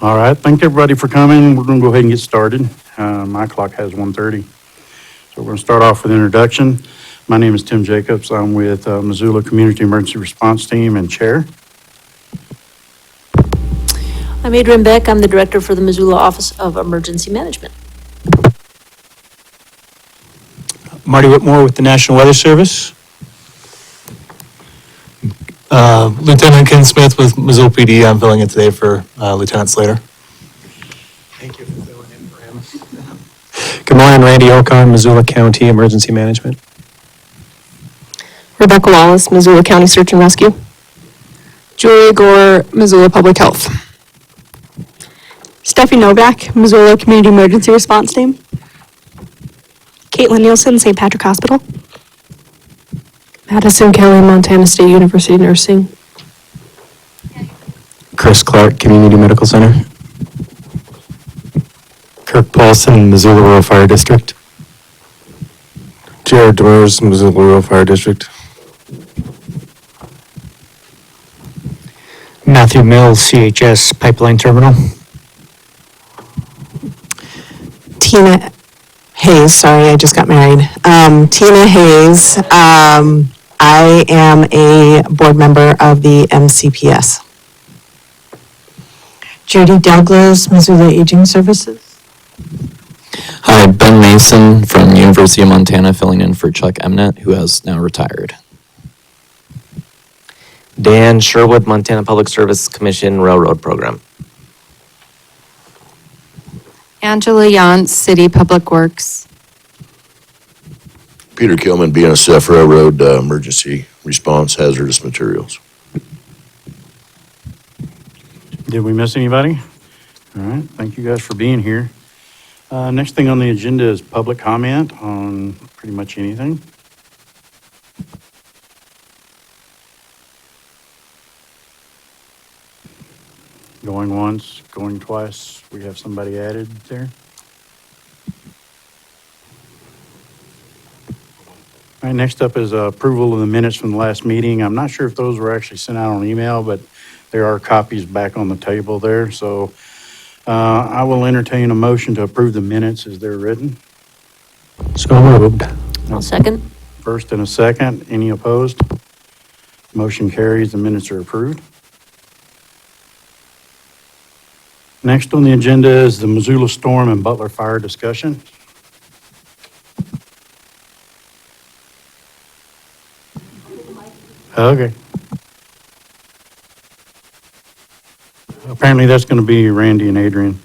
All right, thank everybody for coming. We're going to go ahead and get started. My clock has 1:30. So we're going to start off with introduction. My name is Tim Jacobs. I'm with Missoula Community Emergency Response Team and Chair. I'm Adriane Beck. I'm the Director for the Missoula Office of Emergency Management. Marty Whitmore with the National Weather Service. Lieutenant Ken Smith with Missoula PD. I'm filling in today for Lieutenant Slater. Thank you for filling in for him. Good morning, Randy Elkhorn, Missoula County Emergency Management. Rebecca Wallace, Missoula County Search and Rescue. Julia Gore, Missoula Public Health. Steffi Novak, Missoula Community Emergency Response Team. Caitlin Nielsen, St. Patrick Hospital. Madison Kelly, Montana State University Nursing. Chris Clark, Community Medical Center. Kirk Paulson, Missoula Rural Fire District. Jared Demers, Missoula Rural Fire District. Matthew Mills, CHS Pipeline Terminal. Tina Hayes, sorry, I just got married. Tina Hayes, I am a board member of the MCPS. Judy Douglas, Missoula Aging Services. Hi, Ben Mason from University of Montana, filling in for Chuck Emnett, who has now retired. Dan Sherwood, Montana Public Service Commission Railroad Program. Angela Yance, City Public Works. Peter Kilman, BNSF Railroad Emergency Response Hazardous Materials. Did we miss anybody? All right, thank you guys for being here. Next thing on the agenda is public comment on pretty much anything. Going once, going twice. We have somebody added there. All right, next up is approval of the minutes from the last meeting. I'm not sure if those were actually sent out on email, but there are copies back on the table there. So I will entertain a motion to approve the minutes as they're written. So moved. I'll second. First and a second. Any opposed? Motion carries. The minutes are approved. Next on the agenda is the Missoula Storm and Butler Fire discussion. Okay. Apparently that's going to be Randy and Adriane.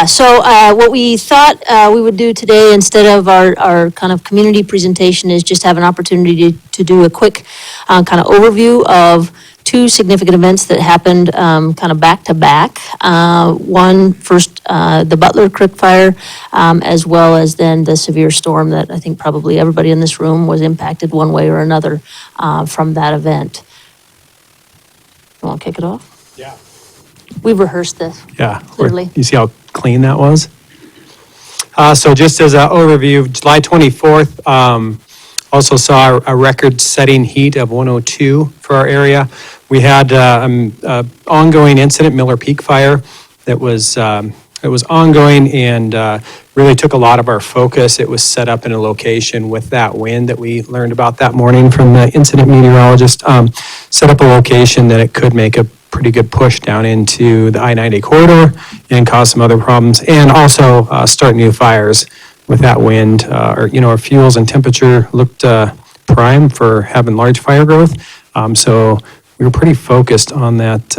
So what we thought we would do today, instead of our kind of community presentation, is just have an opportunity to do a quick kind of overview of two significant events that happened kind of back to back. One, first, the Butler Creek Fire, as well as then the severe storm that I think probably everybody in this room was impacted one way or another from that event. You want to kick it off? Yeah. We've rehearsed this. Yeah. Clearly. You see how clean that was? So just as an overview, July 24th, also saw a record-setting heat of 102 for our area. We had an ongoing incident, Miller Peak Fire, that was ongoing and really took a lot of our focus. It was set up in a location with that wind that we learned about that morning from the incident meteorologist. Set up a location that it could make a pretty good push down into the I-90 corridor and cause some other problems, and also start new fires with that wind. Our fuels and temperature looked prime for having large fire growth. So we were pretty focused on that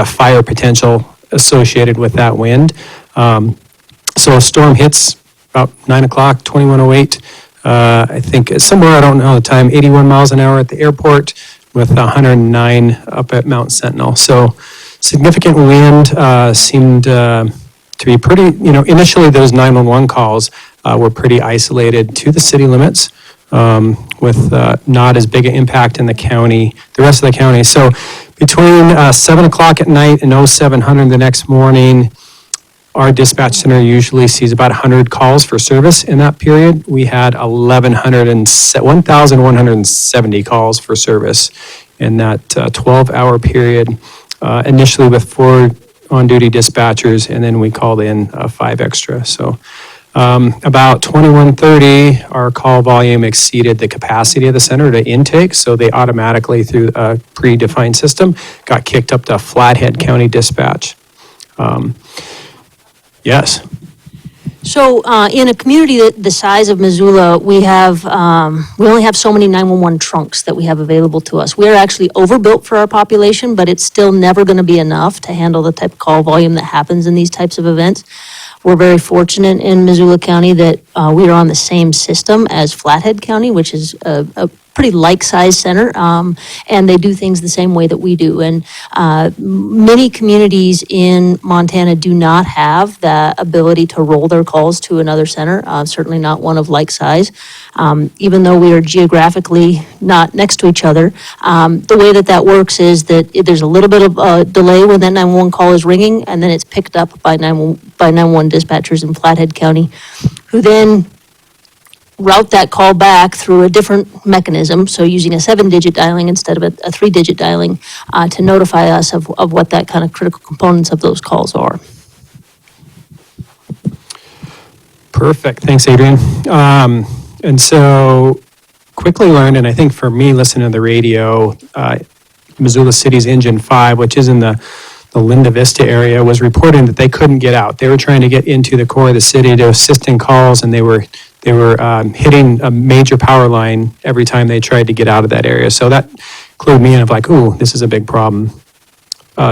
fire potential associated with that wind. So a storm hits about 9 o'clock, 2108. I think somewhere, I don't know the time, 81 miles an hour at the airport with 109 up at Mount Sentinel. So significant wind seemed to be pretty, initially those 911 calls were pretty isolated to the city limits with not as big an impact in the county, the rest of the county. So between 7 o'clock at night and 0700 the next morning, our dispatch center usually sees about 100 calls for service in that period. We had 1,170 calls for service in that 12-hour period. initially with 4 on-duty dispatchers, and then we called in 5 extra. So about 21:30, our call volume exceeded the capacity of the center to intake, so they automatically, through a predefined system, got kicked up to Flathead County Dispatch. Yes. So, in a community the size of Missoula, we only have so many 911 trunks that we have available to us. We are actually overbuilt for our population, but it's still never going to be enough to handle the type of call volume that happens in these types of events. We're very fortunate in Missoula County that we are on the same system as Flathead County, which is a pretty like-sized center, and they do things the same way that we do. And many communities in Montana do not have the ability to roll their calls to another center, certainly not one of like size. Even though we are geographically not next to each other, the way that works is that there's a little bit of delay when that 911 call is ringing, and then it's picked up by 911 dispatchers in Flathead County, who then route that call back through a different mechanism, so using a 7-digit dialing instead of a 3-digit dialing, to notify us of what that kind of critical components of those calls are. Perfect. Thanks, Adriane. And so quickly learned, and I think for me, listening to the radio, Missoula City's Engine 5, which is in the Linda Vista area, was reporting that they couldn't get out. They were trying to get into the core of the city to assist in calls, and they were hitting a major power line every time they tried to get out of that area. So that clued me in of like, ooh, this is a big problem.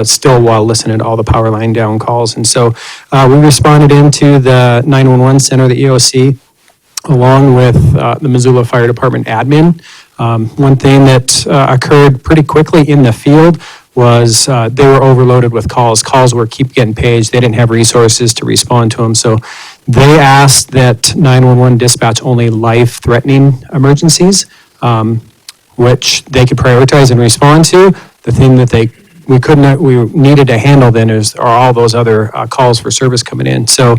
Still while listening to all the power line down calls. And so we responded into the 911 center, the EOC, along with the Missoula Fire Department admin. One thing that occurred pretty quickly in the field was they were overloaded with calls. Calls were keep getting paged. They didn't have resources to respond to them. So they asked that 911 dispatch only life-threatening emergencies, which they could prioritize and respond to. The thing that we needed to handle then are all those other calls for service coming in. So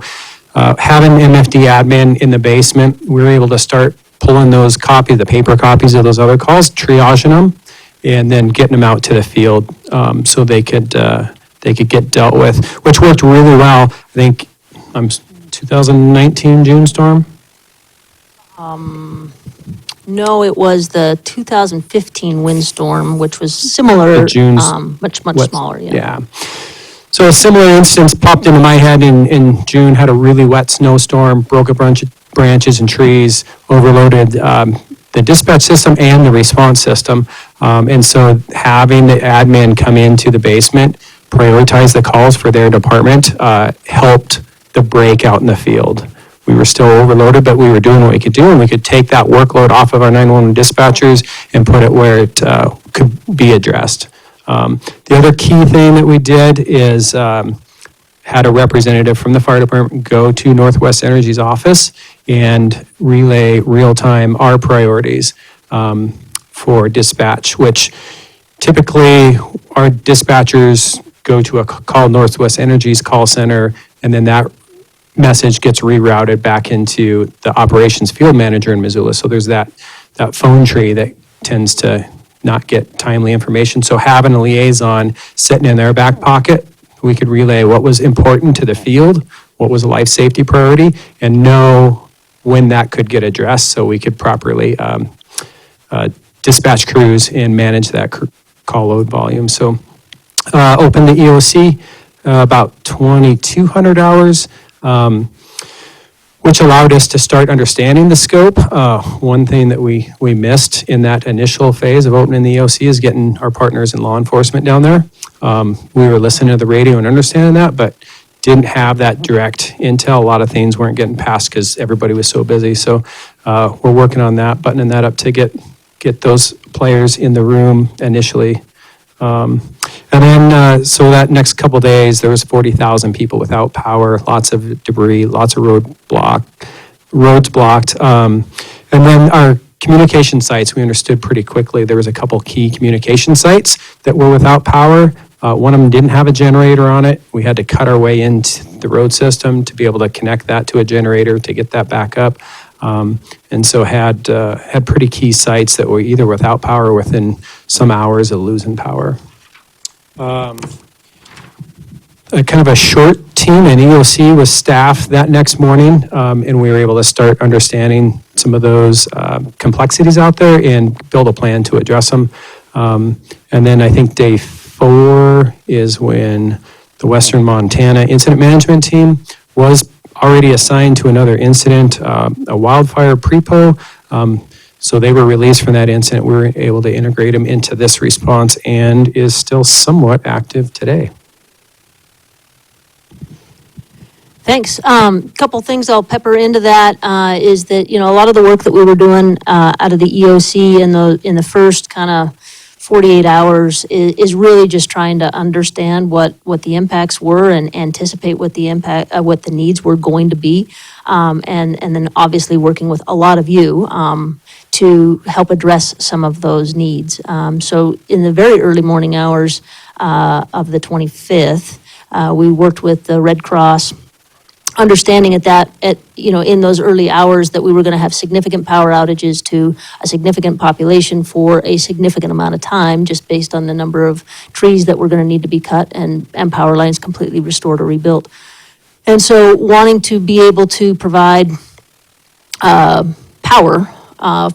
having MFD admin in the basement, we were able to start pulling those copies, the paper copies of those other calls, triaging them, and then getting them out to the field so they could get dealt with, which worked really well. I think 2019 June storm. No, it was the 2015 windstorm, which was similar, much smaller. Yeah. So a similar instance popped into my head in June. Had a really wet snowstorm, broke a bunch of branches and trees, overloaded the dispatch system and the response system. And so having the admin come into the basement, prioritize the calls for their department, helped the breakout in the field. We were still overloaded, but we were doing what we could do, and we could take that workload off of our 911 dispatchers and put it where it could be addressed. The other key thing that we did is had a representative from the fire department go to Northwest Energy's office and relay real-time our priorities for dispatch, which typically our dispatchers go to a call Northwest Energy's call center, and then that message gets rerouted back into the operations field manager in Missoula. So there's that phone tree that tends to not get timely information. So having a liaison sitting in their back pocket, we could relay what was important to the field, what was a life safety priority, and know when that could get addressed so we could properly dispatch crews and manage that call load volume. So opened the EOC about 2,200 hours, which allowed us to start understanding the scope. One thing that we missed in that initial phase of opening the EOC is getting our partners in law enforcement down there. We were listening to the radio and understanding that, but didn't have that direct intel. A lot of things weren't getting passed because everybody was so busy. So we're working on that, buttoning that up to get those players in the room initially. And then, so that next couple days, there was 40,000 people without power, lots of debris, lots of roads blocked. And then our communication sites, we understood pretty quickly, there was a couple key communication sites that were without power. One of them didn't have a generator on it. We had to cut our way into the road system to be able to connect that to a generator to get that back up. And so had pretty key sites that were either without power or within some hours of losing power. A kind of a short team, and EOC was staffed that next morning, and we were able to start understanding some of those complexities out there and build a plan to address them. And then I think day 4 is when the Western Montana Incident Management Team was already assigned to another incident, a wildfire prepo. So they were released from that incident. We were able to integrate them into this response and is still somewhat active today. Thanks. Couple things I'll pepper into that is that, a lot of the work that we were doing out of the EOC in the first kind of 48 hours is really just trying to understand what the impacts were and anticipate what the needs were going to be. And then obviously working with a lot of you to help address some of those needs. So in the very early morning hours of the 25th, we worked with the Red Cross, understanding in those early hours that we were going to have significant power outages to a significant population for a significant amount of time, just based on the number of trees that were going to need to be cut and power lines completely restored or rebuilt. And so wanting to be able to provide power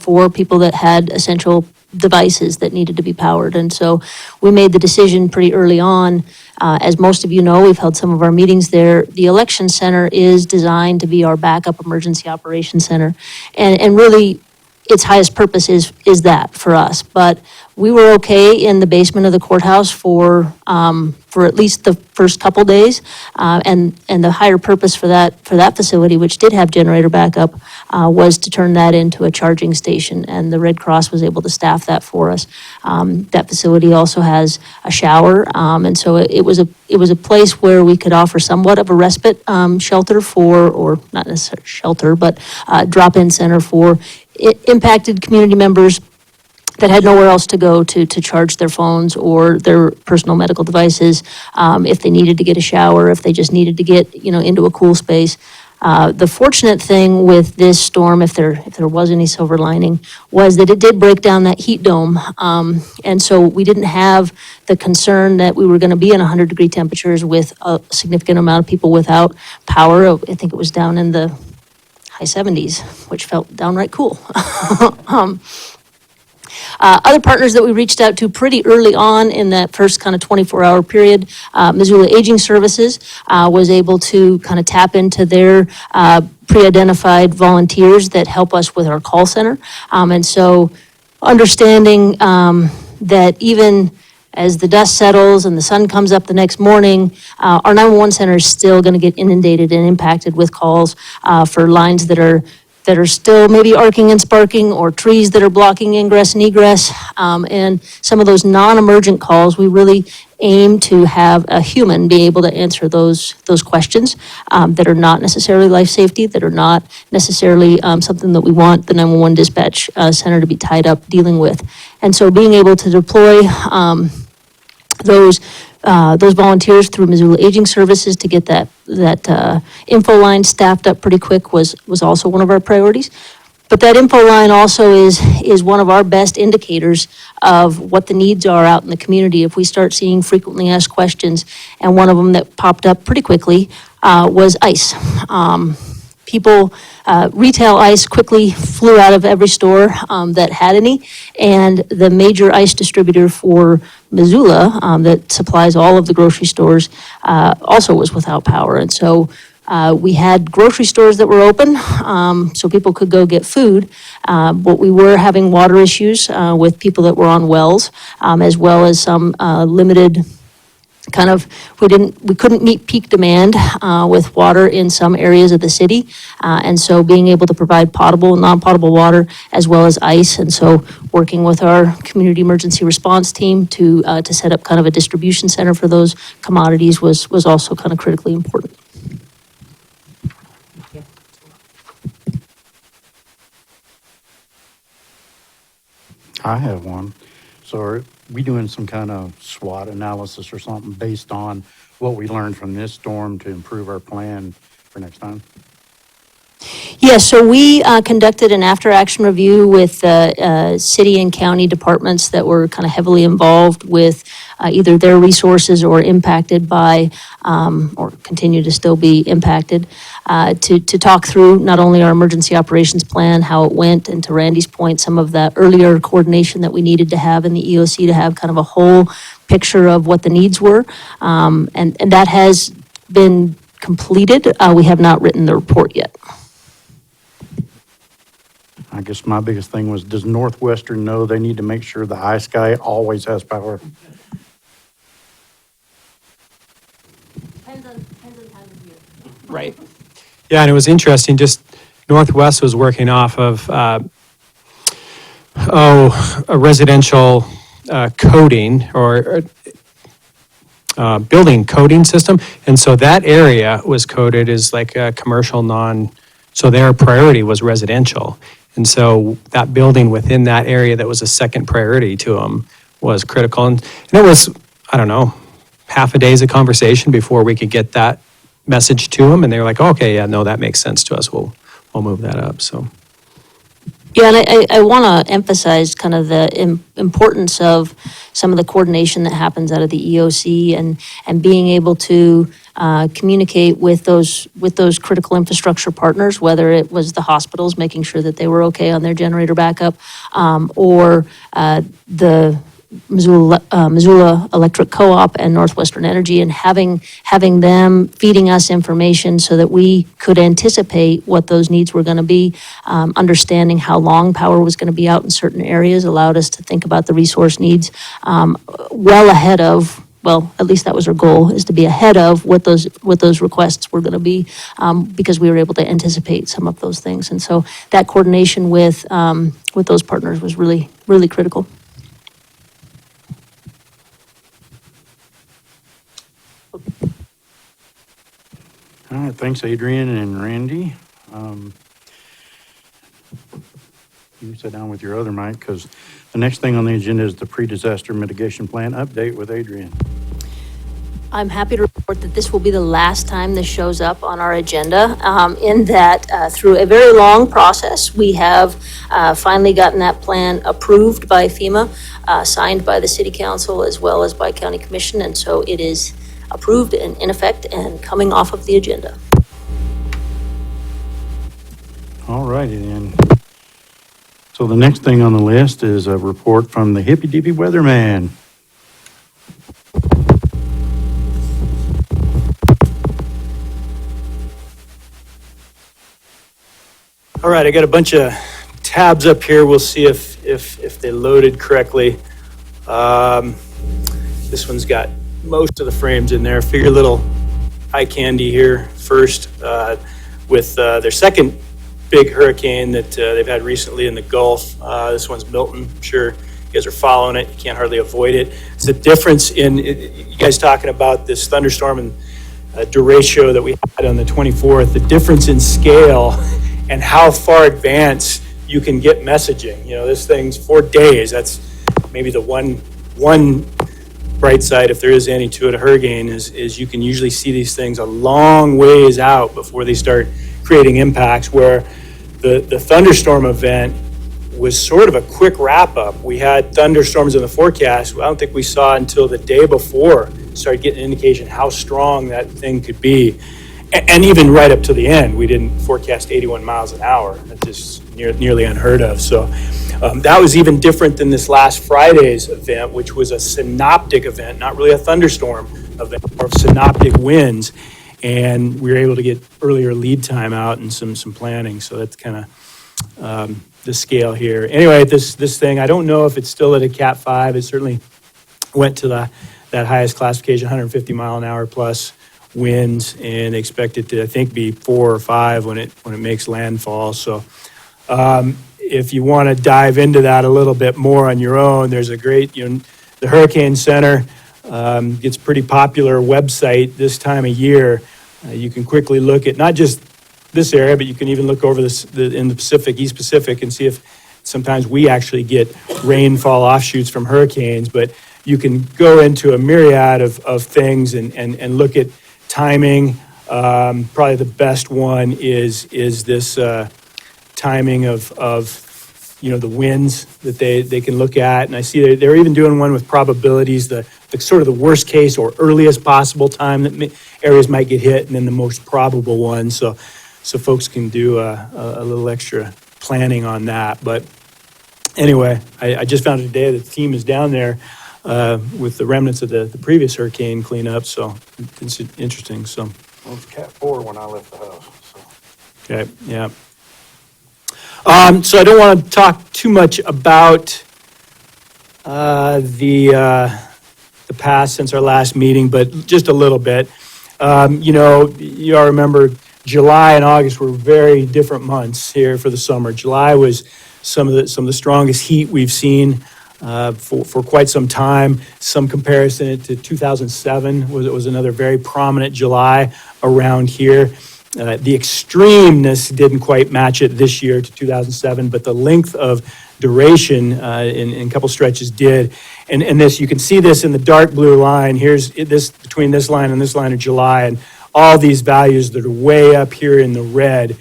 for people that had essential devices that needed to be powered. And so we made the decision pretty early on. As most of you know, we've held some of our meetings there. The election center is designed to be our backup emergency operations center. And really, its highest purpose is that for us. But we were okay in the basement of the courthouse for at least the first couple days. And the higher purpose for that facility, which did have generator backup, was to turn that into a charging station. And the Red Cross was able to staff that for us. That facility also has a shower. And so it was a place where we could offer somewhat of a respite shelter or not necessarily shelter, but drop-in center for impacted community members that had nowhere else to go to charge their phones or their personal medical devices, if they needed to get a shower, if they just needed to get, into a cool space. The fortunate thing with this storm, if there was any silver lining, was that it did break down that heat dome. And so we didn't have the concern that we were going to be in 100-degree temperatures with a significant amount of people without power. I think it was down in the high 70s, which felt downright cool. Other partners that we reached out to pretty early on in that first kind of 24-hour period, Missoula Aging Services was able to kind of tap into their pre-identified volunteers that help us with our call center. And so understanding that even as the dust settles and the sun comes up the next morning, our 911 center is still going to get inundated and impacted with calls for lines that are still maybe arcing and sparking, or trees that are blocking ingress and egress. And some of those non-emergent calls, we really aim to have a human be able to answer those questions that are not necessarily life safety, that are not necessarily something that we want the 911 dispatch center to be tied up dealing with. And so being able to deploy those volunteers through Missoula Aging Services to get that info line staffed up pretty quick was also one of our priorities. But that info line also is one of our best indicators of what the needs are out in the community. If we start seeing frequently asked questions, and one of them that popped up pretty quickly was ice. Retail ice quickly flew out of every store that had any, and the major ice distributor for Missoula that supplies all of the grocery stores also was without power. And so we had grocery stores that were open, so people could go get food, but we were having water issues with people that were on wells, as well as some limited we couldn't meet peak demand with water in some areas of the city. And so being able to provide potable and non-potable water, as well as ice. And so working with our community emergency response team to set up kind of a distribution center for those commodities was also kind of critically important. I have one. So are we doing some kind of SWOT analysis or something based on what we learned from this storm to improve our plan for next time? Yes, so we conducted an after-action review with city and county departments that were kind of heavily involved with either their resources or impacted by, or continue to still be impacted, to talk through not only our emergency operations plan, how it went, and to Randy's point, some of the earlier coordination that we needed to have in the EOC to have kind of a whole picture of what the needs were. And that has been completed. We have not written the report yet. I guess my biggest thing was, does Northwestern know they need to make sure the iSky always has power? Depends on time of year. Right. Yeah, and it was interesting, just Northwest was working off of, a residential coding or building coding system. And so that area was coded as like a commercial so their priority was residential. And so that building within that area that was a second priority to them was critical. And it was, I don't know, half a day's of conversation before we could get that message to them. And they were like, okay, yeah, no, that makes sense to us. We'll move that up, so. Yeah, and I want to emphasize kind of the importance of some of the coordination that happens out of the EOC and being able to communicate with those critical infrastructure partners, whether it was the hospitals, making sure that they were okay on their generator backup, or the Missoula Electric Co-op and Northwestern Energy, and having them feeding us information so that we could anticipate what those needs were going to be. Understanding how long power was going to be out in certain areas allowed us to think about the resource needs well ahead of, well, at least that was our goal, is to be ahead of what those requests were going to be, because we were able to anticipate some of those things. And so that coordination with those partners was really, really critical. All right, thanks, Adriane and Randy. You sit down with your other mic, because the next thing on the agenda is the pre-disaster mitigation plan update with Adriane. I'm happy to report that this will be the last time this shows up on our agenda, in that through a very long process, we have finally gotten that plan approved by FEMA, signed by the City Council as well as by County Commission, and so it is approved and in effect and coming off of the agenda. All righty then. So the next thing on the list is a report from the hippy-dippy weatherman. All right, I got a bunch of tabs up here. We'll see if they loaded correctly. This one's got most of the frames in there. Figure a little eye candy here first with their second big hurricane that they've had recently in the Gulf. This one's Milton. I'm sure you guys are following it. You can't hardly avoid it. It's the difference in, you guys talking about this thunderstorm and derecho that we had on the 24th, the difference in scale and how far advanced you can get messaging. You know, this thing's 4 days. That's maybe the one bright side, if there is any to it, a hurricane, is you can usually see these things a long ways out before they start creating impacts, where the thunderstorm event was sort of a quick wrap up. We had thunderstorms in the forecast. I don't think we saw until the day before started getting an indication how strong that thing could be. And even right up to the end, we didn't forecast 81 miles an hour. That's just nearly unheard of. So that was even different than this last Friday's event, which was a synoptic event, not really a thunderstorm event, more of synoptic winds. And we were able to get earlier lead time out and some planning. So that's kind of the scale here. Anyway, this thing, I don't know if it's still at a Cat 5. It certainly went to that highest classification, 150 mile an hour plus winds, and expect it to, I think, be 4 or 5 when it makes landfall. So if you want to dive into that a little bit more on your own, there's a great, the Hurricane Center gets pretty popular website this time of year. You can quickly look at not just this area, but you can even look over in the Pacific, East Pacific, and see if sometimes we actually get rainfall offshoots from hurricanes. But you can go into a myriad of things and look at timing. Probably the best one is this timing of the winds that they can look at. And I see they're even doing one with probabilities, the sort of the worst case or earliest possible time that areas might get hit, and then the most probable one. So folks can do a little extra planning on that. But anyway, I just found today that the team is down there with the remnants of the previous hurricane cleanup. So it's interesting. So. It was Cat 4 when I left the house, so. Okay, yeah. So I don't want to talk too much about the past since our last meeting, but just a little bit. You all remember July and August were very different months here for the summer. July was some of the strongest heat we've seen for quite some time. Some comparison to 2007 was another very prominent July around here. The extremeness didn't quite match it this year to 2007, but the length of duration in a couple stretches did. And this, you can see this in the dark blue line. Here's this between this line and this line of July, and all these values that are way up here in the red.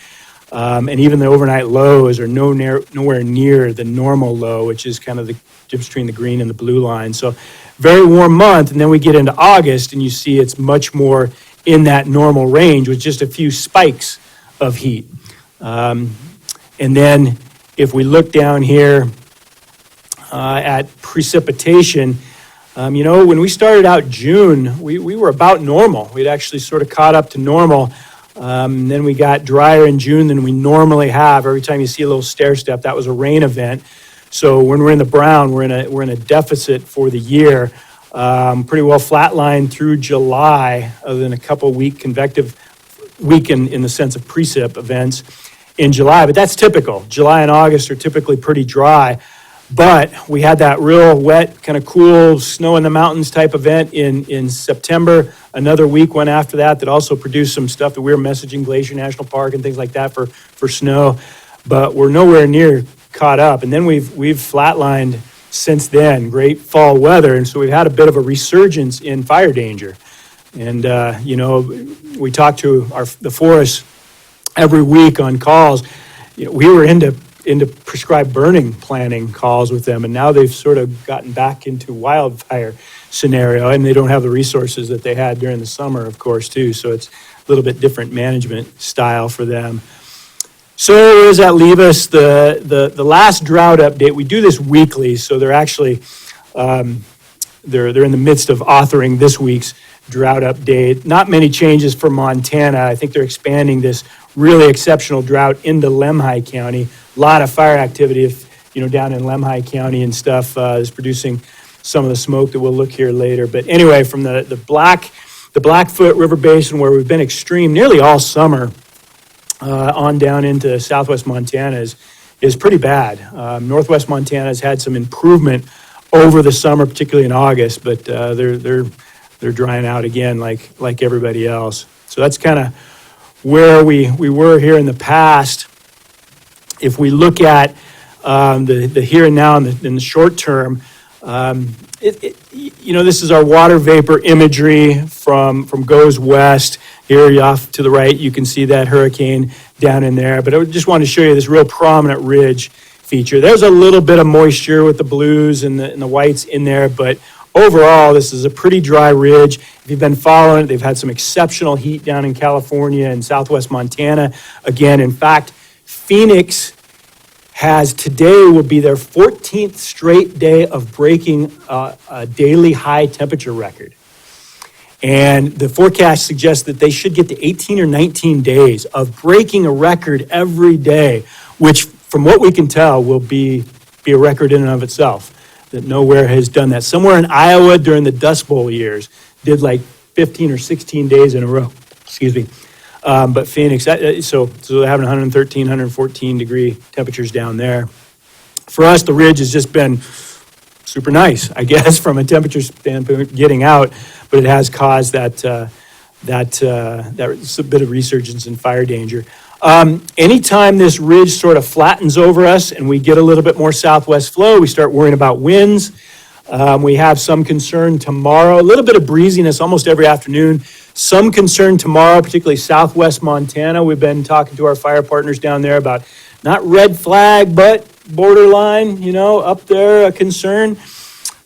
And even the overnight lows are nowhere near the normal low, which is kind of the difference between the green and the blue line. So very warm month, and then we get into August, and you see it's much more in that normal range with just a few spikes of heat. And then if we look down here at precipitation, when we started out June, we were about normal. We'd actually sort of caught up to normal. Then we got drier in June than we normally have. Every time you see a little stair step, that was a rain event. So when we're in the brown, we're in a deficit for the year. Pretty well flatlined through July, other than a couple week convective week in the sense of precip events in July. But that's typical. July and August are typically pretty dry. But we had that real wet, kind of cool, snow in the mountains type event in September. Another week went after that also produced some stuff that we were messaging Glacier National Park and things like that for snow. But we're nowhere near caught up. And then we've flatlined since then. Great fall weather. And so we've had a bit of a resurgence in fire danger. And, we talk to the forests every week on calls. We were into prescribed burning planning calls with them, and now they've sort of gotten back into wildfire scenario, and they don't have the resources that they had during the summer, of course, too. So it's a little bit different management style for them. So where does that leave us? The last drought update, we do this weekly, so they're actually they're in the midst of authoring this week's drought update. Not many changes for Montana. I think they're expanding this really exceptional drought into Lemhi County. A lot of fire activity, down in Lemhi County and stuff is producing some of the smoke that we'll look here later. But anyway, from the Blackfoot River Basin, where we've been extreme nearly all summer, on down into southwest Montana is pretty bad. Northwest Montana has had some improvement over the summer, particularly in August, but they're drying out again like everybody else. So that's kind of where we were here in the past. If we look at the here and now in the short term, this is our water vapor imagery from goes west. Here off to the right, you can see that hurricane down in there. But I just wanted to show you this real prominent ridge feature. There's a little bit of moisture with the blues and the whites in there, but overall, this is a pretty dry ridge. If you've been following it, they've had some exceptional heat down in California and southwest Montana. Again, in fact, Phoenix today will be their 14th straight day of breaking a daily high temperature record. And the forecast suggests that they should get to 18 or 19 days of breaking a record every day, which from what we can tell will be a record in and of itself, that nowhere has done that. Somewhere in Iowa during the Dust Bowl years did like 15 or 16 days in a row, but Phoenix, so they're having 113, 114 degree temperatures down there. For us, the ridge has just been super nice, I guess, from a temperature standpoint, getting out, but it has caused that bit of resurgence in fire danger. Anytime this ridge sort of flattens over us and we get a little bit more southwest flow, we start worrying about winds. We have some concern tomorrow, a little bit of breeziness almost every afternoon. Some concern tomorrow, particularly southwest Montana. We've been talking to our fire partners down there about not red flag, but borderline, up there, a concern.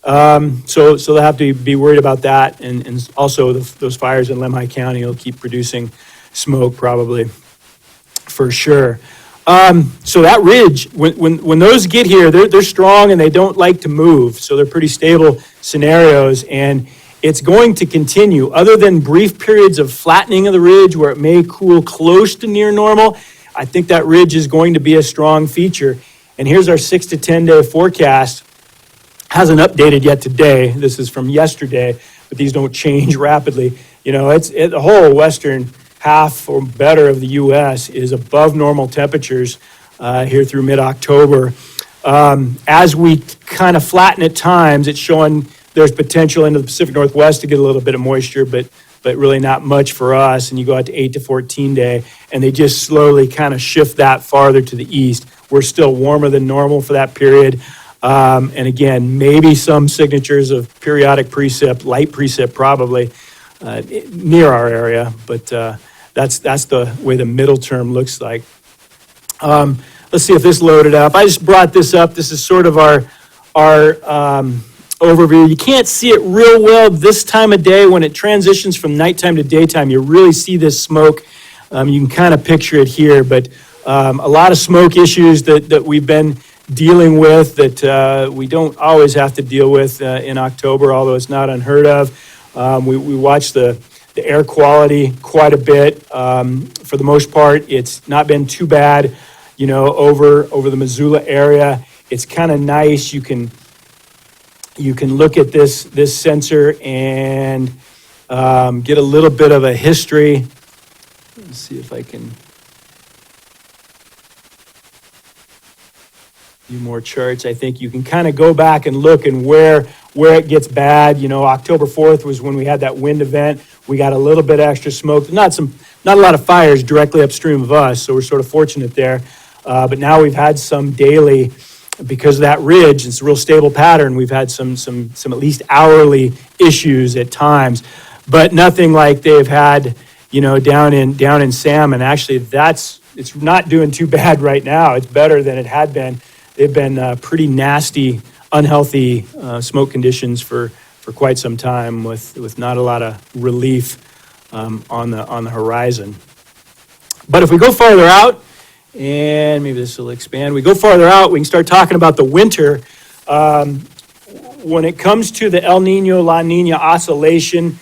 So they'll have to be worried about that. And also those fires in Lemhi County will keep producing smoke probably, for sure. So that ridge, when those get here, they're strong and they don't like to move. So they're pretty stable scenarios, and it's going to continue. Other than brief periods of flattening of the ridge where it may cool close to near normal, I think that ridge is going to be a strong feature. And here's our 6 to 10 day forecast. Hasn't updated yet today. This is from yesterday, but these don't change rapidly. The whole western half or better of the U.S. is above normal temperatures here through mid-October. As we kind of flatten at times, it's showing there's potential into the Pacific Northwest to get a little bit of moisture, but really not much for us. And you go out to 8 to 14 day, and they just slowly kind of shift that farther to the east. We're still warmer than normal for that period. And again, maybe some signatures of periodic precip, light precip probably, near our area, but that's the way the middle term looks like. Let's see if this loaded up. I just brought this up. This is sort of our overview. You can't see it real well this time of day. When it transitions from nighttime to daytime, you really see this smoke. You can kind of picture it here, but a lot of smoke issues that we've been dealing with that we don't always have to deal with in October, although it's not unheard of. We watch the air quality quite a bit. For the most part, it's not been too bad, over the Missoula area. It's kind of nice. You can look at this sensor and get a little bit of a history. Let's see if I can do more charts. I think you can kind of go back and look and where it gets bad. October 4th was when we had that wind event. We got a little bit extra smoke. Not a lot of fires directly upstream of us, so we're sort of fortunate there. But now we've had some daily, because of that ridge. It's a real stable pattern. We've had some at least hourly issues at times, but nothing like they've had, down in Salmon. Actually, it's not doing too bad right now. It's better than it had been. They've been pretty nasty, unhealthy smoke conditions for quite some time, with not a lot of relief on the horizon. But if we go farther out, and maybe this will expand, we go farther out, we can start talking about the winter. When it comes to the El Nino, La Nina oscillation,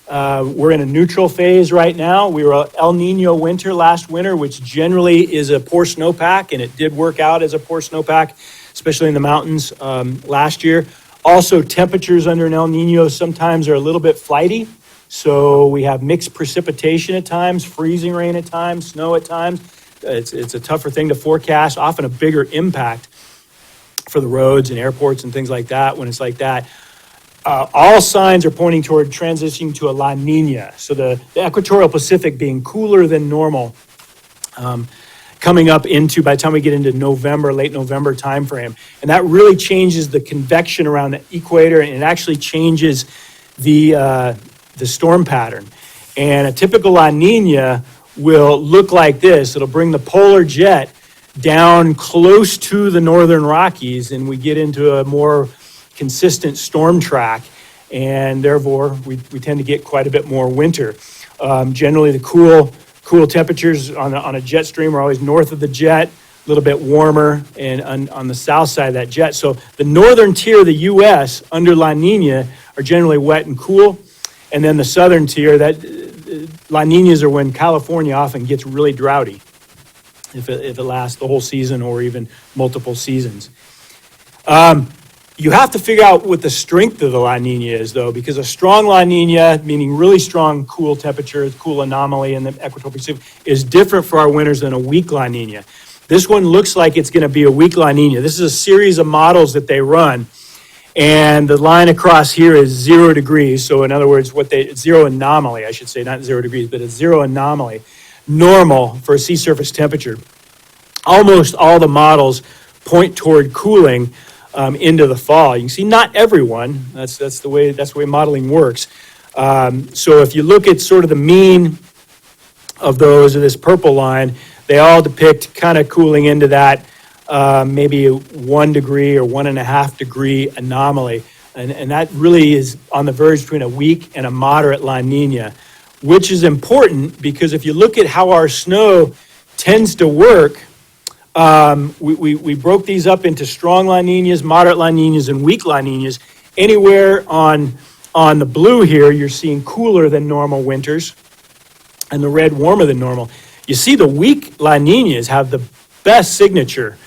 we're in a neutral phase right now. We were El Nino winter last winter, which generally is a poor snowpack, and it did work out as a poor snowpack, especially in the mountains last year. Also, temperatures under an El Nino sometimes are a little bit flighty. So we have mixed precipitation at times, freezing rain at times, snow at times. It's a tougher thing to forecast, often a bigger impact for the roads and airports and things like that when it's like that. All signs are pointing toward transitioning to a La Nina. So the equatorial Pacific being cooler than normal, coming up into, by the time we get into November, late November timeframe. And that really changes the convection around the equator, and it actually changes the storm pattern. And a typical La Nina will look like this. It'll bring the polar jet down close to the northern Rockies, and we get into a more consistent storm track, and therefore we tend to get quite a bit more winter. Generally, the cool temperatures on a jet stream are always north of the jet, a little bit warmer, and on the south side of that jet. So the northern tier of the U.S. under La Nina are generally wet and cool, and then the southern tier, that La Ninas are when California often gets really droughty, if it lasts the whole season or even multiple seasons. You have to figure out what the strength of the La Nina is, though, because a strong La Nina, meaning really strong cool temperature, cool anomaly in the equatorial Pacific, is different for our winters than a weak La Nina. This one looks like it's going to be a weak La Nina. This is a series of models that they run, and the line across here is 0 degrees. So in other words, zero anomaly, I should say, not 0 degrees, but a zero anomaly, normal for a sea surface temperature. Almost all the models point toward cooling into the fall. You can see not everyone. That's the way modeling works. So if you look at sort of the mean of those, of this purple line, they all depict kind of cooling into that maybe 1 degree or 1.5 degree anomaly. And that really is on the verge between a weak and a moderate La Nina, which is important because if you look at how our snow tends to work, we broke these up into strong La Ninas, moderate La Ninas, and weak La Ninas. Anywhere on the blue here, you're seeing cooler than normal winters, and the red warmer than normal. You see the weak La Ninas have the best signature,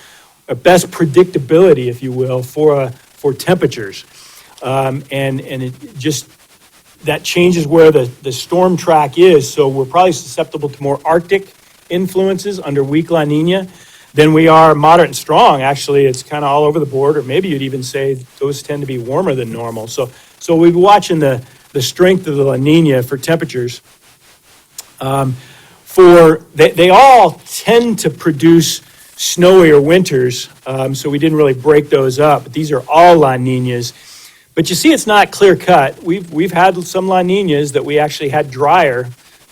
or best predictability, if you will, for temperatures. And it just, that changes where the storm track is, so we're probably susceptible to more Arctic influences under weak La Nina than we are moderate and strong. Actually, it's kind of all over the board, or maybe you'd even say those tend to be warmer than normal. So we've been watching the strength of the La Nina for temperatures. They all tend to produce snowier winters, so we didn't really break those up. But these are all La Ninas. But you see, it's not clear cut. We've had some La Ninas that we actually had drier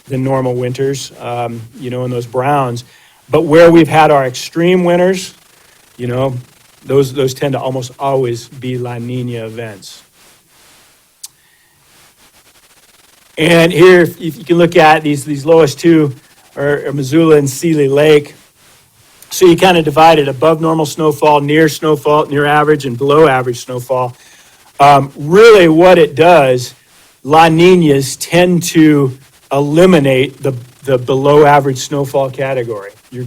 than normal winters, in those browns. But where we've had our extreme winters, those tend to almost always be La Nina events. And here, if you can look at these lowest two are Missoula and Seeley Lake. So you kind of divide it above normal snowfall, near average, and below average snowfall. Really what it does, La Ninas tend to eliminate the below average snowfall category. You're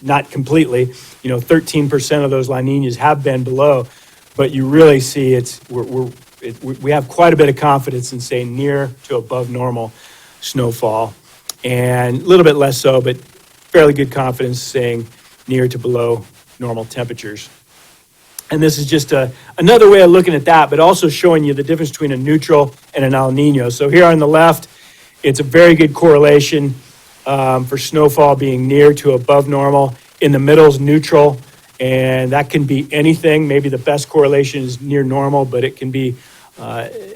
not completely, 13% of those La Ninas have been below, but you really see we have quite a bit of confidence in saying near to above normal snowfall, and a little bit less so, but fairly good confidence saying near to below normal temperatures. And this is just another way of looking at that, but also showing you the difference between a neutral and an El Nino. So here on the left, it's a very good correlation for snowfall being near to above normal. In the middle is neutral, and that can be anything. Maybe the best correlation is near normal, but it can be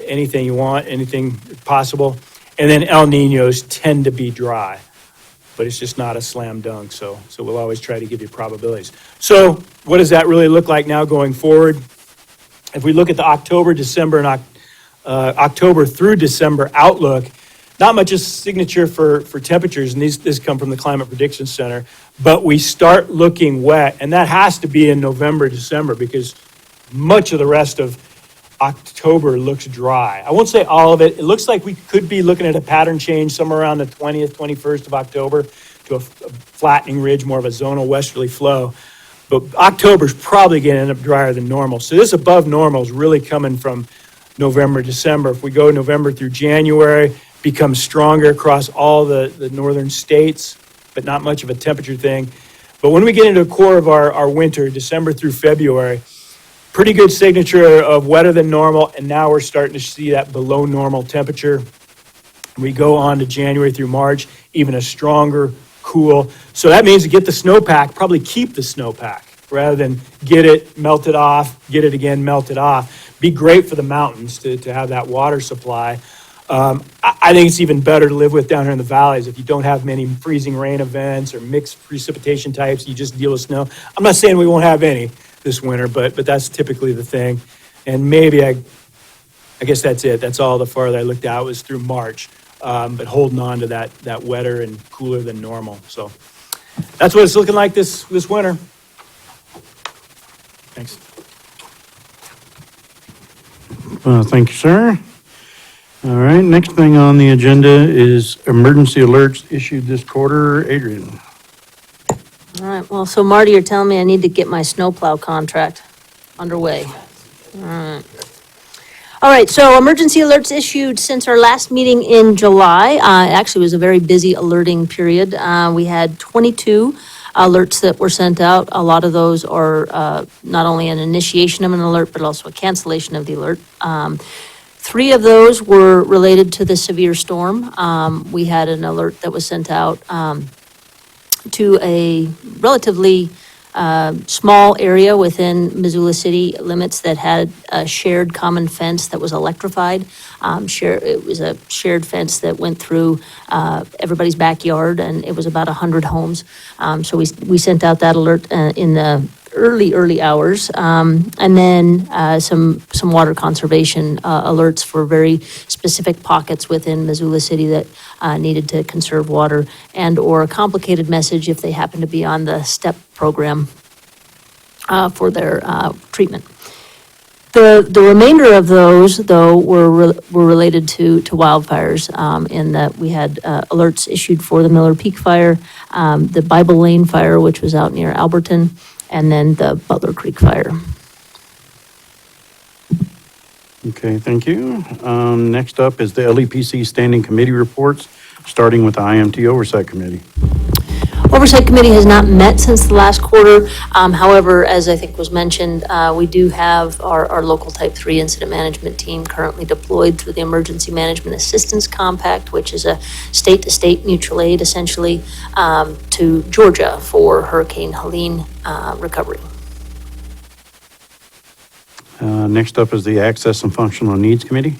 anything you want, anything possible. And then El Ninos tend to be dry, but it's just not a slam dunk. So we'll always try to give you probabilities. So what does that really look like now going forward? If we look at the October through December outlook, not much is signature for temperatures, and this come from the Climate Prediction Center, but we start looking wet, and that has to be in November, December, because much of the rest of October looks dry. I won't say all of it. It looks like we could be looking at a pattern change somewhere around the 20th, 21st of October to a flattening ridge, more of a zonal westerly flow. But October's probably going to end up drier than normal. So this above normal is really coming from November, December. If we go November through January, becomes stronger across all the northern states, but not much of a temperature thing. But when we get into the core of our winter, December through February, pretty good signature of wetter than normal, and now we're starting to see that below normal temperature. We go on to January through March, even a stronger cool. So that means to get the snowpack, probably keep the snowpack rather than get it, melt it off, get it again, melt it off. Be great for the mountains to have that water supply. I think it's even better to live with down here in the valleys. If you don't have many freezing rain events or mixed precipitation types, you just deal with snow. I'm not saying we won't have any this winter, but that's typically the thing. And maybe I guess that's it. That's all the farther I looked out was through March, but holding on to that wetter and cooler than normal. So that's what it's looking like this winter. Thanks. Thank you, sir. All right, next thing on the agenda is emergency alerts issued this quarter. Adriane. All right, well, so Marty, you're telling me I need to get my snowplow contract underway. All right, so emergency alerts issued since our last meeting in July. Actually, it was a very busy alerting period. We had 22 alerts that were sent out. A lot of those are not only an initiation of an alert, but also a cancellation of the alert. 3 of those were related to the severe storm. We had an alert that was sent out to a relatively small area within Missoula city limits that had a shared common fence that was electrified. It was a shared fence that went through everybody's backyard, and it was about 100 homes. So we sent out that alert in the early hours. And then some water conservation alerts for very specific pockets within Missoula City that needed to conserve water, and/or a complicated message if they happen to be on the STEP program for their treatment. The remainder of those, though, were related to wildfires, in that we had alerts issued for the Miller Peak Fire, the Bible Lane Fire, which was out near Alberton, and then the Butler Creek Fire. Okay, thank you. Next up is the LEPC Standing Committee reports, starting with the IMT Oversight Committee. Oversight Committee has not met since the last quarter. However, as I think was mentioned, we do have our local Type 3 incident management team currently deployed through the Emergency Management Assistance Compact, which is a state-to-state mutual aid, essentially, to Georgia for Hurricane Helene recovery. Next up is the Access and Functional Needs Committee.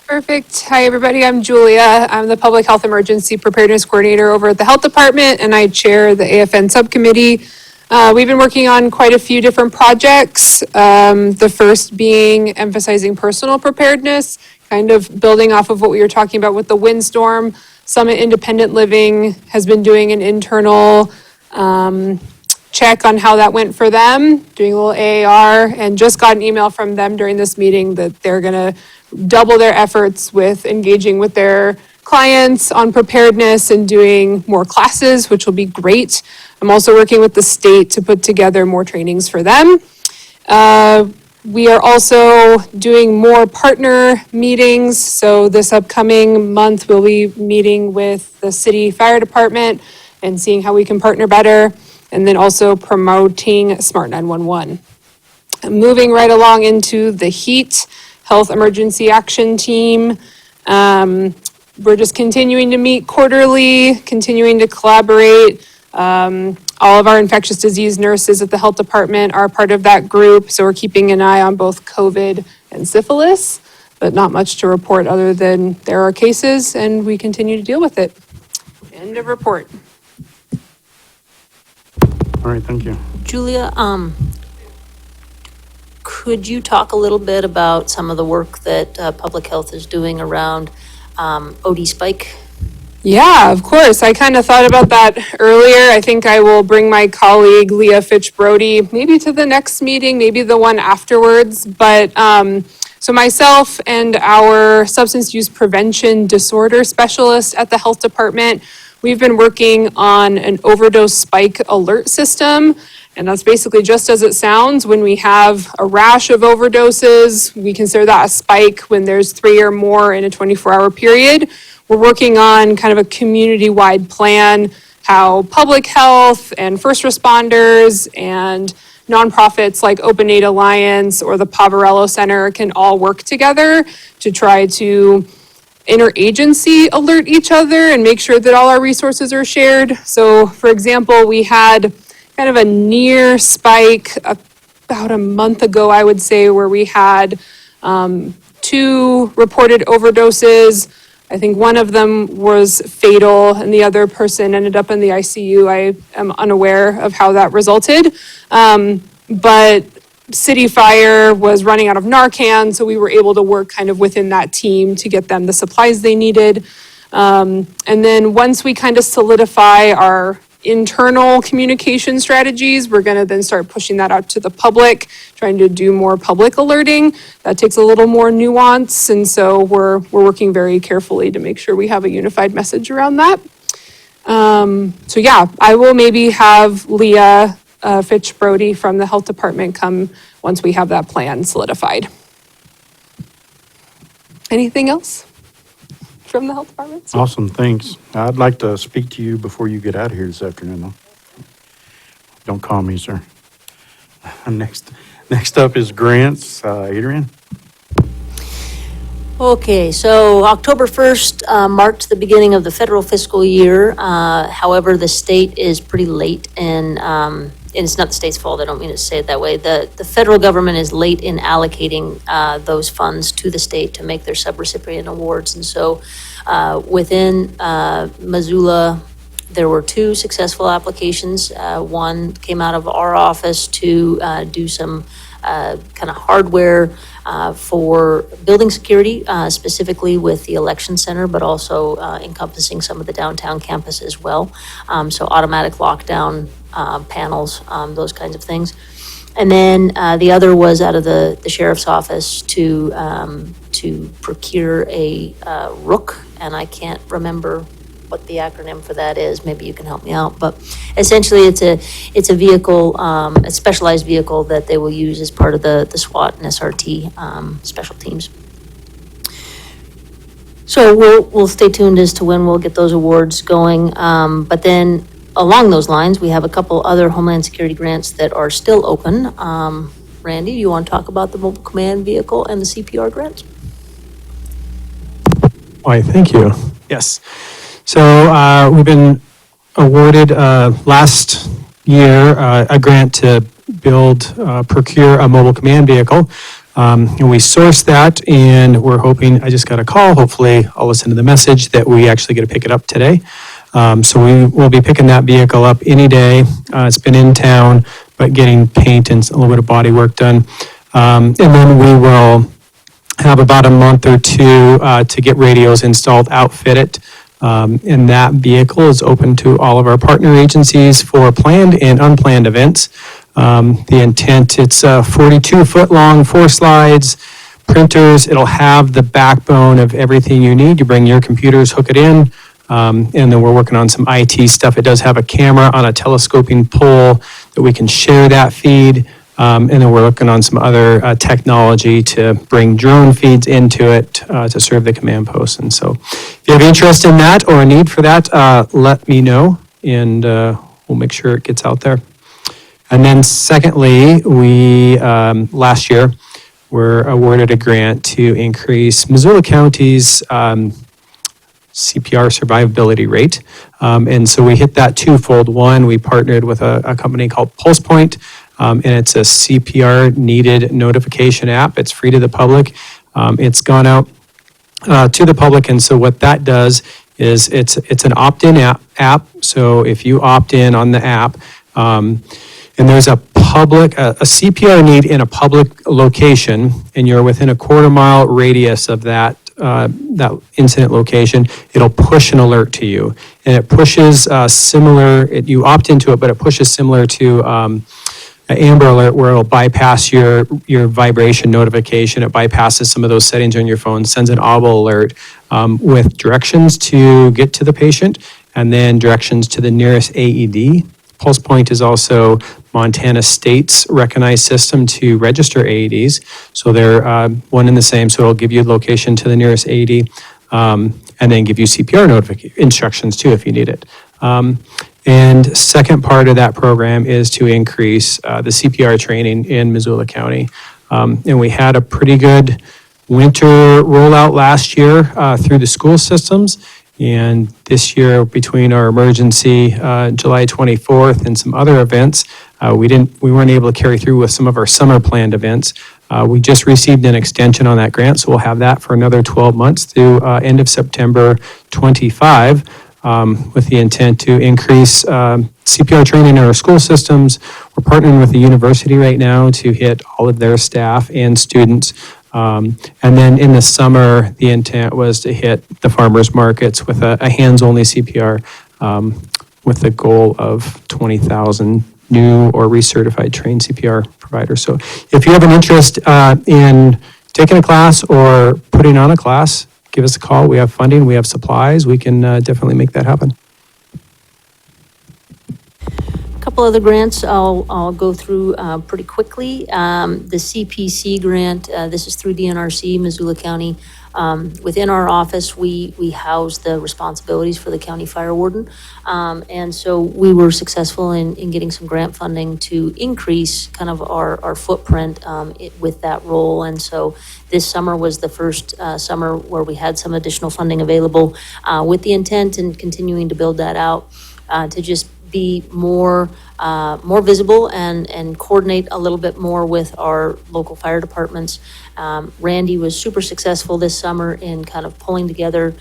Perfect. Hi, everybody. I'm Julia. I'm the Public Health Emergency Preparedness Coordinator over at the Health Department, and I chair the AFN Subcommittee. We've been working on quite a few different projects, the first being emphasizing personal preparedness, kind of building off of what we were talking about with the windstorm. Summit Independent Living has been doing an internal check on how that went for them, doing a little AAR, and just got an email from them during this meeting that they're going to double their efforts with engaging with their clients on preparedness and doing more classes, which will be great. I'm also working with the state to put together more trainings for them. We are also doing more partner meetings. So this upcoming month, we'll be meeting with the city fire department and seeing how we can partner better, and then also promoting Smart 911. Moving right along into the heat health emergency action team. We're just continuing to meet quarterly, continuing to collaborate. All of our infectious disease nurses at the health department are part of that group, so we're keeping an eye on both COVID and syphilis, but not much to report other than there are cases and we continue to deal with it. End of report. All right, thank you. Julia, could you talk a little bit about some of the work that Public Health is doing around OD spike? Yeah, of course. I kind of thought about that earlier. I think I will bring my colleague Leah Fitch-Brody maybe to the next meeting, maybe the one afterwards. But so myself and our substance use prevention disorder specialist at the health department, we've been working on an overdose spike alert system. And that's basically just as it sounds. When we have a rash of overdoses, we consider that a spike when there's 3 or more in a 24-hour period. We're working on kind of a community-wide plan, how public health and first responders and nonprofits like Open Aid Alliance or the Poverello Center can all work together to try to interagency alert each other and make sure that all our resources are shared. So, for example, we had kind of a near spike about a month ago, I would say, where we had 2 reported overdoses. I think one of them was fatal and the other person ended up in the ICU. I am unaware of how that resulted. But City Fire was running out of Narcan, so we were able to work kind of within that team to get them the supplies they needed. And then once we kind of solidify our internal communication strategies, we're going to then start pushing that out to the public, trying to do more public alerting. That takes a little more nuance, and so we're working very carefully to make sure we have a unified message around that. So yeah, I will maybe have Leah Fitch-Brody from the health department come once we have that plan solidified. Anything else from the health department? Awesome, thanks. I'd like to speak to you before you get out of here this afternoon, though. Don't call me, sir. Next up is grants. Adriane? Okay, so October 1st marked the beginning of the federal fiscal year. However, the state is pretty late in and it's not the state's fault, I don't mean to say it that way, the federal government is late in allocating those funds to the state to make their subrecipient awards. And so within Missoula, there were 2 successful applications. One came out of our office to do some kind of hardware for building security, specifically with the election center, but also encompassing some of the downtown campus as well. So automatic lockdown panels, those kinds of things. And then the other was out of the sheriff's office to procure a rook, and I can't remember what the acronym for that is. Maybe you can help me out. But essentially, it's a vehicle, a specialized vehicle that they will use as part of the SWAT and SRT special teams. So we'll stay tuned as to when we'll get those awards going. But then along those lines, we have a couple other Homeland Security grants that are still open. Randy, do you want to talk about the mobile command vehicle and the CPR grants? Why, thank you. Yes. So we've been awarded last year a grant to procure a mobile command vehicle. And we sourced that, and we're hoping, I just got a call, hopefully I'll listen to the message, that we actually get to pick it up today. So we will be picking that vehicle up any day. It's been in town, but getting paint and a little bit of body work done. And then we will have about a month or 2 to get radios installed, outfit it. And that vehicle is open to all of our partner agencies for planned and unplanned events. The intent, it's 42-foot long, 4 slides, printers. It'll have the backbone of everything you need. You bring your computers, hook it in, and then we're working on some IT stuff. It does have a camera on a telescoping pole that we can share that feed. And then we're looking on some other technology to bring drone feeds into it to serve the command post. And so if you have interest in that or a need for that, let me know, and we'll make sure it gets out there. And then secondly, we, last year, were awarded a grant to increase Missoula County's CPR survivability rate. And so we hit that twofold. One, we partnered with a company called PulsePoint, and it's a CPR needed notification app. It's free to the public. It's gone out to the public, and so what that does is it's an opt-in app. So if you opt in on the app, and there's a CPR need in a public location, and you're within a quarter-mile radius of that incident location, it'll push an alert to you. And it pushes you opt into it, but it pushes similar to an Amber Alert, where it'll bypass your vibration notification. It bypasses some of those settings on your phone, sends an audible alert with directions to get to the patient, and then directions to the nearest AED. PulsePoint is also Montana State's recognized system to register AEDs. So they're one and the same. So it'll give you location to the nearest AED, and then give you CPR instructions too if you need it. And second part of that program is to increase the CPR training in Missoula County. And we had a pretty good winter rollout last year through the school systems. And this year, between our emergency July 24th and some other events, we weren't able to carry through with some of our summer planned events. We just received an extension on that grant, so we'll have that for another 12 months through end of September 25, with the intent to increase CPR training in our school systems. We're partnering with the university right now to hit all of their staff and students. And then in the summer, the intent was to hit the farmers markets with a hands-only CPR, with the goal of 20,000 new or recertified trained CPR providers. So if you have an interest in taking a class or putting on a class, give us a call. We have funding, we have supplies. We can definitely make that happen. Couple other grants I'll go through pretty quickly. The CPC grant, this is through DNRC, Missoula County. Within our office, we house the responsibilities for the county fire warden. And so we were successful in getting some grant funding to increase kind of our footprint with that role. And so this summer was the first summer where we had some additional funding available with the intent and continuing to build that out to just be more visible and coordinate a little bit more with our local fire departments. Randy was super successful this summer in kind of pulling together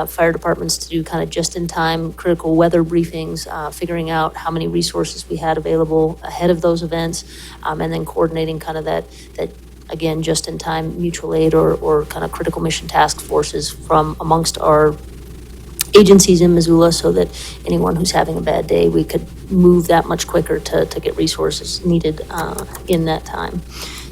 fire departments to do kind of just-in-time critical weather briefings, figuring out how many resources we had available ahead of those events, and then coordinating kind of that again, just-in-time mutual aid or kind of critical mission task forces from amongst our agencies in Missoula, so that anyone who's having a bad day, we could move that much quicker to get resources needed in that time.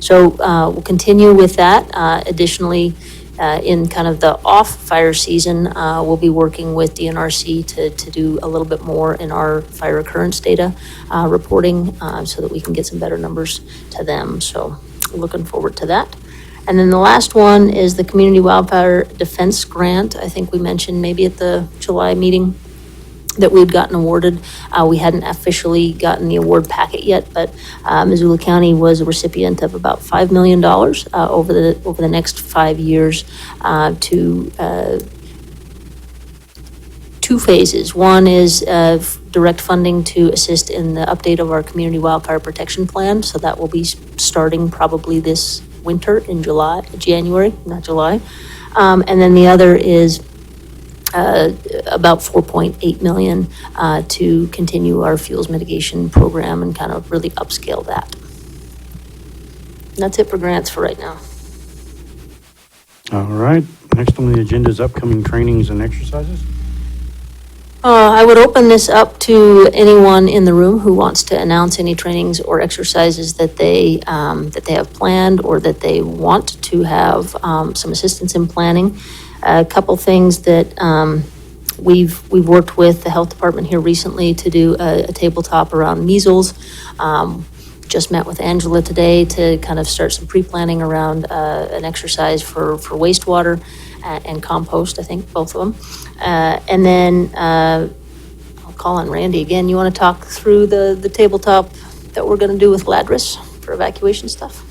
So we'll continue with that. Additionally, in kind of the off-fire season, we'll be working with DNRC to do a little bit more in our fire occurrence data reporting, so that we can get some better numbers to them. So looking forward to that. And then the last one is the Community Wildfire Defense Grant. I think we mentioned maybe at the July meeting that we'd gotten awarded. We hadn't officially gotten the award packet yet, but Missoula County was a recipient of about $5 million over the next 5 years to two phases. One is direct funding to assist in the update of our Community Wildfire Protection Plan. So that will be starting probably this winter in January, not July. And then the other is about $4.8 million to continue our fuels mitigation program and kind of really upscale that. And that's it for grants for right now. All right, next on the agenda is upcoming trainings and exercises. I would open this up to anyone in the room who wants to announce any trainings or exercises that they have planned or that they want to have some assistance in planning. A couple things that we've worked with the health department here recently to do a tabletop around measles. Just met with Angela today to kind of start some pre-planning around an exercise for wastewater and compost, I think, both of them. And then I'll call on Randy again. You want to talk through the tabletop that we're going to do with Ladris for evacuation stuff?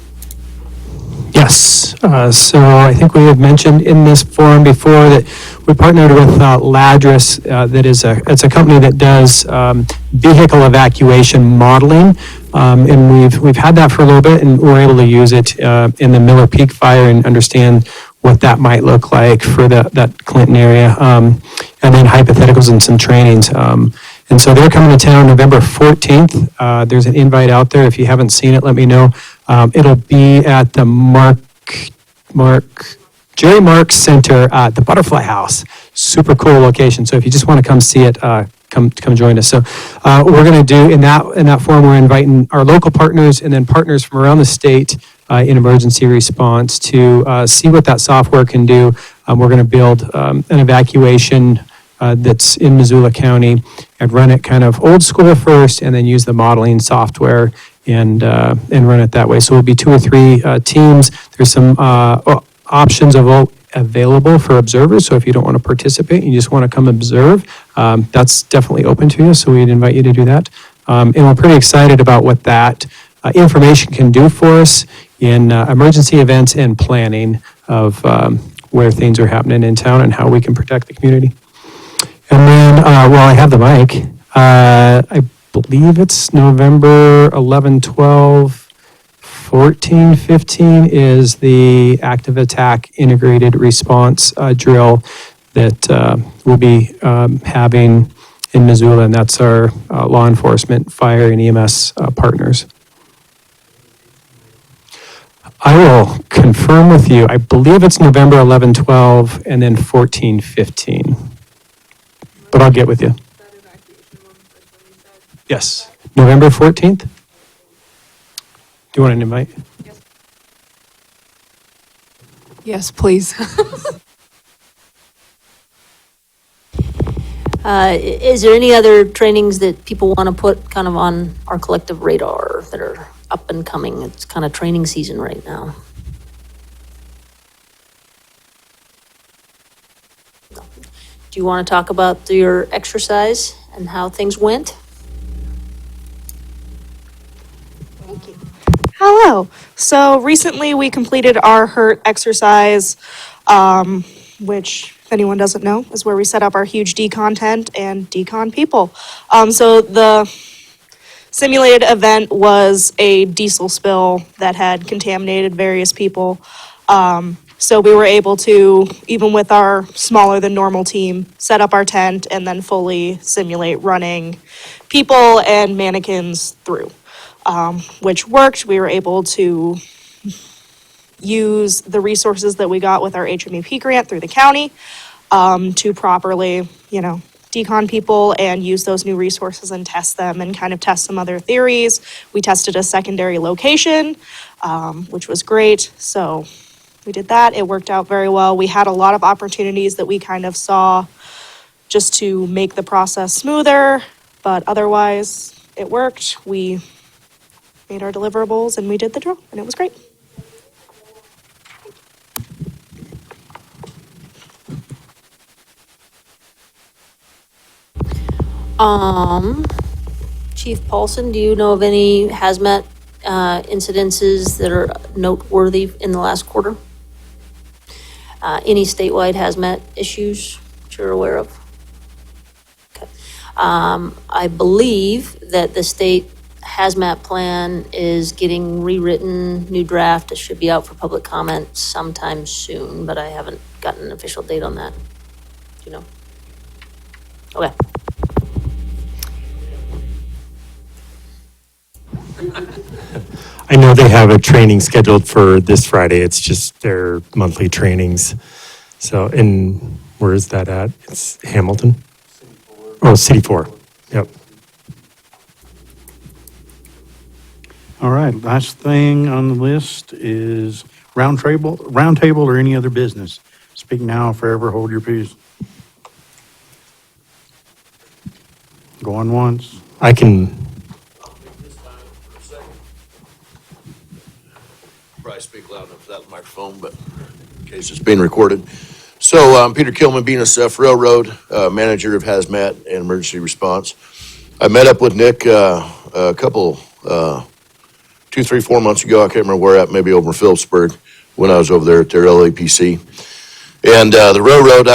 Yes, so I think we have mentioned in this forum before that we partnered with Ladris. It's a company that does vehicle evacuation modeling, and we've had that for a little bit, and we're able to use it in the Miller Peak fire and understand what that might look like for that Clinton area, and then hypotheticals and some trainings. And so they're coming to town November 14th. There's an invite out there. If you haven't seen it, let me know. It'll be at the Jerry Marks Center at the Butterfly House. Super cool location. So if you just want to come see it, come join us. So we're going to do in that forum, we're inviting our local partners and then partners from around the state in emergency response to see what that software can do. We're going to build an evacuation that's in Missoula County and run it kind of old school first, and then use the modeling software and run it that way. So it'll be 2 or 3 teams. There's some options available for observers. So if you don't want to participate, you just want to come observe, that's definitely open to you. So we'd invite you to do that. And we're pretty excited about what that information can do for us in emergency events and planning of where things are happening in town and how we can protect the community. And then, while I have the mic, I believe it's November 11, 12, 14, 15 is the active attack integrated response drill that we'll be having in Missoula, and that's our law enforcement, fire, and EMS partners. I will confirm with you. I believe it's November 11, 12, and then 14, 15. But I'll get with you. Yes, November 14th? Do you want an invite? Yes, please. Is there any other trainings that people want to put kind of on our collective radar that are up and coming? It's kind of training season right now. Do you want to talk about your exercise and how things went? Thank you. Hello. So recently we completed our HURT exercise, which if anyone doesn't know, is where we set up our huge decon tent and decon people. So the simulated event was a diesel spill that had contaminated various people. So we were able to, even with our smaller than normal team, set up our tent and then fully simulate running people and mannequins through, which worked. We were able to use the resources that we got with our HMEP grant through the county to properly, decon people and use those new resources and test them and kind of test some other theories. We tested a secondary location, which was great. So we did that. It worked out very well. We had a lot of opportunities that we kind of saw just to make the process smoother, but otherwise it worked. We made our deliverables and we did the drill and it was great. Chief Paulson, do you know of any hazmat incidences that are noteworthy in the last quarter? Any statewide hazmat issues that you're aware of? Okay. I believe that the state hazmat plan is getting rewritten, new draft. It should be out for public comment sometime soon, but I haven't gotten an official date on that. Do you know? Okay. I know they have a training scheduled for this Friday. It's just their monthly trainings. So, where is that at? It's Hamilton? Oh, City 4. Yep. All right, last thing on the list is roundtable or any other business. Speak now, forever hold your peace. Going once. I can, Probably speak loud enough without the microphone, but in case it's being recorded. So I'm Peter Kilman, BNSF Railroad, Manager of Hazmat and Emergency Response. I met up with Nick a couple, 2, 3, 4 months ago. I can't remember where at, maybe over in Phillipsburg when I was over there at their LAPC. And the railroad,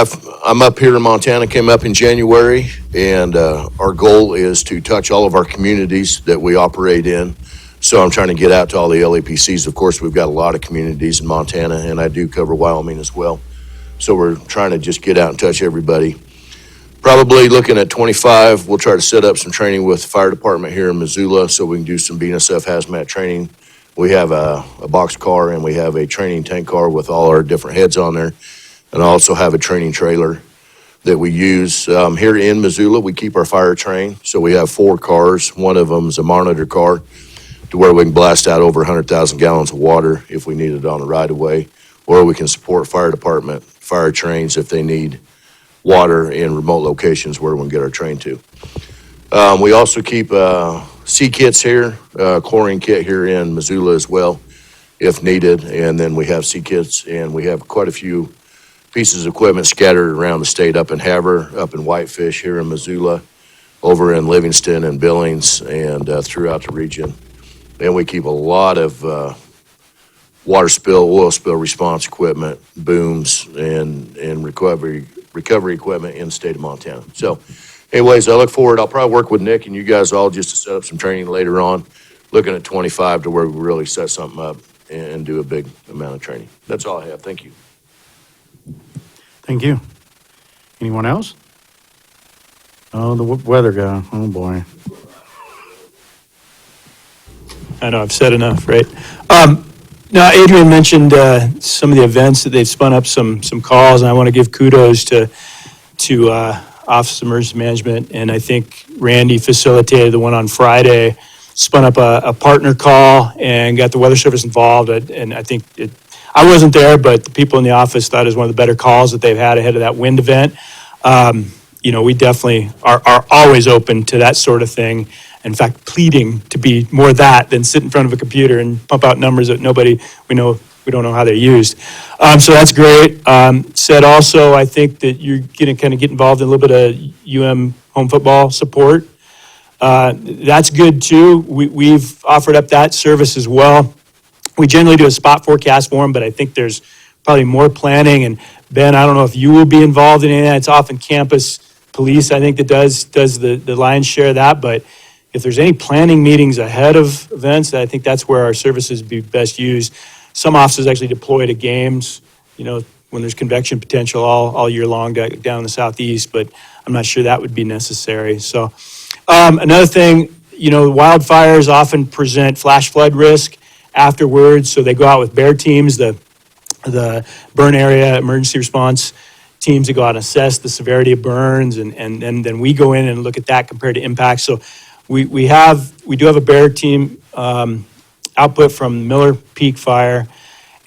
I'm up here in Montana, came up in January, and our goal is to touch all of our communities that we operate in. So I'm trying to get out to all the LAPCs. Of course, we've got a lot of communities in Montana, and I do cover Wyoming as well. So we're trying to just get out and touch everybody. Probably looking at 25, we'll try to set up some training with the fire department here in Missoula so we can do some BNSF hazmat training. We have a box car and we have a training tank car with all our different heads on there. And I also have a training trailer that we use. Here in Missoula, we keep our fire trained. So we have 4 cars. One of them is a monitor car to where we can blast out over 100,000 gallons of water if we need it on the right-of-way, or we can support fire department, fire trains if they need water in remote locations where we can get our train to. We also keep C kits here, chlorine kit here in Missoula as well, if needed. And then we have C kits, and we have quite a few pieces of equipment scattered around the state, up in Havre, up in Whitefish, here in Missoula, over in Livingston and Billings, and throughout the region. And we keep a lot of water spill, oil spill response equipment, booms, and recovery equipment in the state of Montana. So anyways, I look forward. I'll probably work with Nick and you guys all just to set up some training later on, looking at 25 to where we really set something up and do a big amount of training. That's all I have. Thank you. Thank you. Anyone else? Oh, the weather guy. Oh, boy. I know I've said enough, right? Now, Adriane mentioned some of the events that they've spun up some calls, and I want to give kudos to Office of Emergency Management, and I think Randy facilitated the one on Friday, spun up a partner call and got the Weather Service involved, and I think I wasn't there, but the people in the office thought it was one of the better calls that they've had ahead of that wind event. We definitely are always open to that sort of thing. In fact, pleading to be more that than sit in front of a computer and pump out numbers that we don't know how they're used. So that's great. Said also, I think that you're going to kind of get involved in a little bit of UM home football support. That's good too. We've offered up that service as well. We generally do a spot forecast for them, but I think there's probably more planning. And Ben, I don't know if you will be involved in any of that. It's often campus police, I think, that does the lion's share of that. But if there's any planning meetings ahead of events, I think that's where our services be best used. Some offices actually deploy to games, when there's convection potential all year long down in the southeast, but I'm not sure that would be necessary. So another thing, wildfires often present flash flood risk afterwards, so they go out with bear teams, the burn area emergency response teams that go out and assess the severity of burns, and then we go in and look at that compared to impacts. So we do have a bear team output from Miller Peak Fire,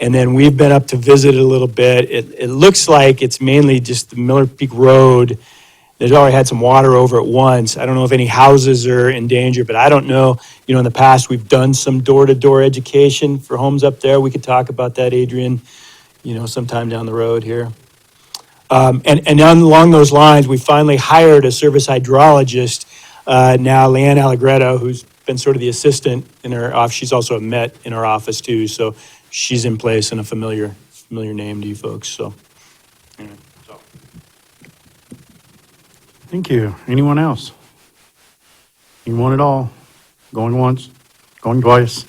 and then we've been up to visit it a little bit. It looks like it's mainly just the Miller Peak Road. There's already had some water over it once. I don't know if any houses are in danger, but I don't know. In the past, we've done some door-to-door education for homes up there. We could talk about that, Adriane, sometime down the road here. And along those lines, we finally hired a service hydrologist, now Leanne Allegretto, who's been sort of the assistant in our office. She's also a Met in our office too, so she's in place and a familiar name to you folks, so. Anyway, so. Thank you. Anyone else? Anyone at all? Going once? Going twice?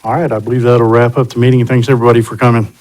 All right, I believe that'll wrap up the meeting. Thanks, everybody, for coming.